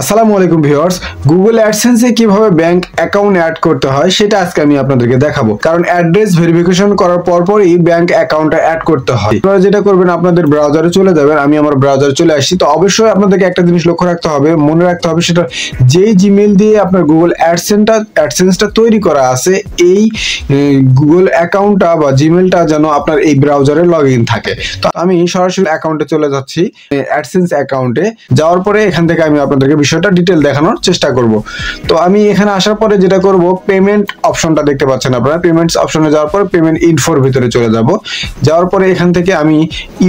আসসালামু আলাইকুম viewers, Google অ্যাডসেন্সে কিভাবে ব্যাংক অ্যাকাউন্ট অ্যাড করতে হয় সেটা আজকে আমি আপনাদেরকে দেখাবো। কারণ অ্যাড্রেস ভেরিফিকেশন করার পরই ব্যাংক অ্যাকাউন্টটা অ্যাড করতে হয়। আপনারা যেটা করবেন, আপনাদের ব্রাউজারে চলে যাবেন। আমি আমার ব্রাউজারে চলে আসছি। তো অবশ্যই আপনাদেরকে একটা জিনিস লক্ষ্য রাখতে হবে, মনে রাখতে হবে, সেটা যেই জিমেইল দিয়ে আপনার গুগল অ্যাডসেন্সটা তৈরি করা আছে, এই গুগল অ্যাকাউন্টটা বা জিমেইলটা যেন আপনার এই ব্রাউজারে লগ ইন থাকে। তো আমি সরাসরি অ্যাকাউন্টে চলে যাচ্ছি, অ্যাডসেন্স অ্যাকাউন্টে যাওয়ার পরে এখান থেকে আমি আপনাদেরকে বিষয়টা ডিটেল দেখানোর চেষ্টা করব। তো আমি এখানে আসার পরে যেটা করব, পেমেন্ট অপশনটা দেখতে পাচ্ছেন আপনারা। পেমেন্টস অপশনে যাওয়ার পরে পেমেন্ট ইনফোর ভিতরে চলে যাব। যাওয়ার পরে এখান থেকে আমি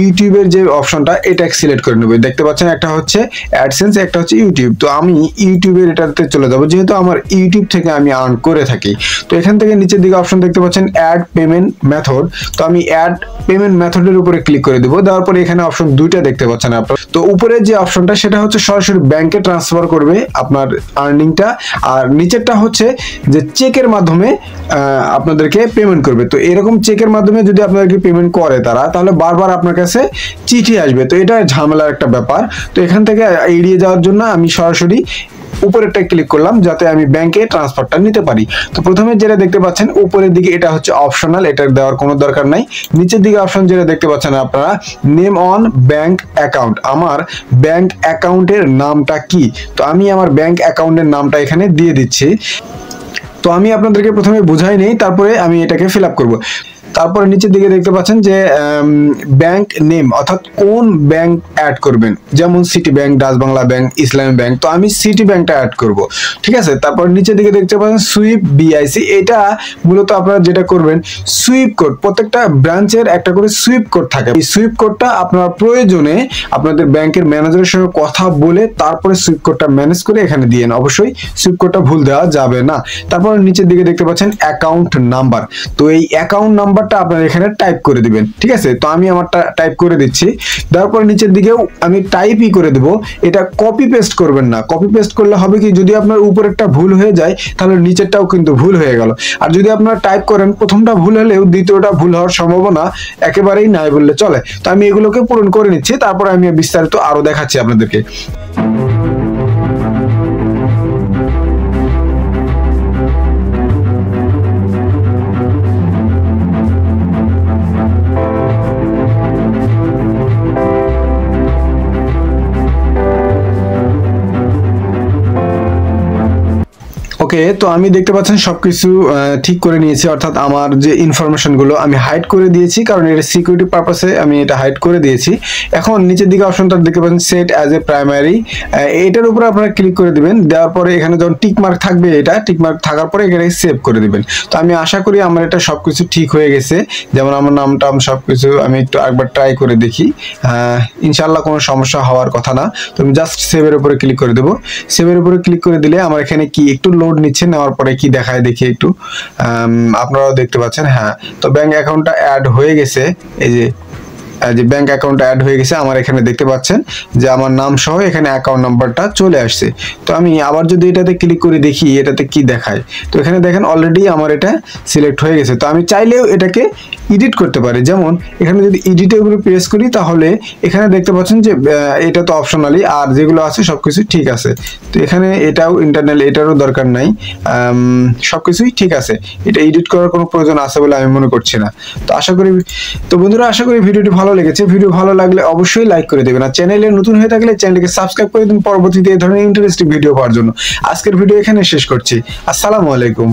ইউটিউবের যে অপশনটা এটা সিলেক্ট করে নেব। দেখতে পাচ্ছেন একটা হচ্ছে অ্যাডসেন্স, একটা হচ্ছে ইউটিউব। তো আমি ইউটিউবের এটাতে চলে যাব, যেহেতু আমার ইউটিউব থেকে আমি আর্ন করে থাকি। তো এখান থেকে নিচের দিকে অপশন দেখতে পাচ্ছেন অ্যাড পেমেন্ট মেথড। তো আমি অ্যাড পেমেন্ট মেথডের উপরে ক্লিক করে দেব। দেওয়ার পরে এখানে অপশন দুইটা দেখতে পাচ্ছেন আপনারা। তো উপরে যে অপশনটা সেটা হচ্ছে সরাসরি ব্যাংকে ট্রান্সফার করবে আপনার আর্নিংটা, আর নিচেরটা হচ্ছে যে চেকের মাধ্যমে আপনাদেরকে পেমেন্ট করবে। তো এরকম চেকের মাধ্যমে যদি আপনাদেরকে পেমেন্ট করে তারা, তাহলে বারবার আপনার কাছে চিঠি আসবে। তো এটা ঝামেলার একটা ব্যাপার। তো এখান থেকে এড়িয়ে যাওয়ার জন্য আমি সরাসরি উপরেরটা ক্লিক করলাম, যাতে আমি ব্যাংকে ট্রান্সফারটা নিতে পারি। তো প্রথমে যেটা দেখতে পাচ্ছেন উপরের দিকে, এটা হচ্ছে অপশনাল, এটা দেওয়ার কোনো দরকার নাই। নিচের দিকে অপশন যেটা দেখতে পাচ্ছেন আপনারা, নেম অন ব্যাংক অ্যাকাউন্ট, আমার ব্যাংক অ্যাকাউন্টের নামটা কি। তো আমি আমার ব্যাংক অ্যাকাউন্টের নামটা এখানে দিয়ে দিচ্ছি। তো আমি আপনাদেরকে প্রথমে বুঝাই নেই, তারপরে আমি এটাকে ফিল আপ করবো। তারপরে নিচের দিকে দেখতে পাচ্ছেন যে ব্যাংক নেম, অর্থাৎ কোন ব্যাংক অ্যাড করবেন, যেমন city bank, Dutch Bangla bank, ইসলামী ব্যাংক। তো আমি সিটি ব্যাংকটা অ্যাড করব, ঠিক আছে। তারপর নিচের দিকে দেখতে পাচ্ছেন সুইপ বিআইসি। এটা মূলত আপনারা যেটা করবেন, সুইপ কোড, প্রত্যেকটা ব্রাঞ্চের একটা করে সুইপ কোড থাকে। এই সুইপ কোডটা আপনার প্রয়োজনে আপনাদের ব্যাংকের ম্যানেজারের সঙ্গে কথা বলে তারপরে সুইপ কোডটা ম্যানেজ করে এখানে দিয়েন। অবশ্যই সুইপ কোডটা ভুল দেওয়া যাবে না। তারপর নিচের দিকে দেখতে পাচ্ছেন অ্যাকাউন্ট নাম্বার। তো এই অ্যাকাউন্ট নাম্বার আপনারা এখানে টাইপ করে দিবেন, ঠিক আছে। তো আমি আমারটা টাইপ করে দিচ্ছি। তারপর নিচের দিকেও আমি টাইপই করে দেব। এটা কপি পেস্ট করবেন না। কপি পেস্ট করলে হবে কি, যদি আপনার উপরেরটা ভুল হয়ে যায় তাহলে নিচেরটাও কিন্তু ভুল হয়ে গেল। আর যদি আপনারা টাইপ করেন, প্রথমটা ভুল হলেও দ্বিতীয়টা ভুল হওয়ার সম্ভাবনা একেবারেই নাই বললে চলে। তো আমি এগুলোকে পূরণ করে নিচ্ছি, তারপর আমি বিস্তারিত আরো দেখাচ্ছি আপনাদেরকে। ওকে, তো আমি দেখতে পাচ্ছেন সবকিছু ঠিক করে নিয়েছি, অর্থাৎ আমার যে ইনফরমেশন গুলো আমি হাইড করে দিয়েছি, কারণ এটা সিকিউরিটি পারপাসে আমি এটা হাইড করে দিয়েছি। এখন নিচের দিকে অপশনটা দেখতে পাচ্ছেন সেট অ্যাজ এ প্রাইমারি, এটার উপরে আপনারা ক্লিক করে দিবেন। দেওয়ার পরে এখানে যখন টিক মার্ক থাকবে, এটা টিক মার্ক থাকার পরে এখানে সেভ করে দিবেন। তো আমি আশা করি আমার এটা সবকিছু ঠিক হয়ে গেছে, যেমন আমার নামটা সবকিছু। আমি একটু একবার ট্রাই করে দেখি, ইনশাল্লাহ কোনো সমস্যা হওয়ার কথা না। তো আমি জাস্ট সেভের উপরে ক্লিক করে দেবো। সেভের উপরে ক্লিক করে দিলে আমার এখানে কি একটু লোড নিচ্ছে, নেওয়ার পরে কি দেখায় দেখি একটু, আপনারাও দেখতে পাচ্ছেন। হ্যাঁ, তো ব্যাংক অ্যাকাউন্টটা অ্যাড হয়ে গেছে। এই যে ব্যাংক অ্যাকাউন্ট অ্যাড হয়ে গেছে আমার এখানে দেখতে পাচ্ছেন যে আমার নাম সহ এখানে অ্যাকাউন্ট নাম্বারটা চলে আসছে। তো আমি আবার যদি এটাতে ক্লিক করে দেখি এটাতে কি দেখায়, তো এখানে দেখেন অলরেডি আমার এটা সিলেক্ট হয়ে গেছে। তো আমি চাইলেও এটাকে এডিট করতে পারি। যেমন এখানে যদি এডিটের উপরে প্রেস করি, তাহলে এখানে দেখতে পাচ্ছেন যে এটা তো অপশনালি, আর যেগুলো আছে সবকিছু ঠিক আছে। তো এখানে এটাও ইন্টারনাল, এটারও দরকার নাই, সবকিছুই ঠিক আছে। এটা এডিট করার কোনো প্রয়োজন আছে বলে আমি মনে করছি না। তো আশা করি, তো বন্ধুরা, আশা করি ভিডিওটি ভালো লেগেছে। ভিডিও ভালো লাগলে অবশ্যই লাইক করে দেবেন, আর চ্যানেলে নতুন হয়ে থাকলে চ্যানেলকে সাবস্ক্রাইব করে দিন পরবর্তীতে এই ধরনের ইন্টারেস্টিং ভিডিও পাওয়ার জন্য। আজকের ভিডিও এখানে শেষ করছি। আসসালামু আলাইকুম।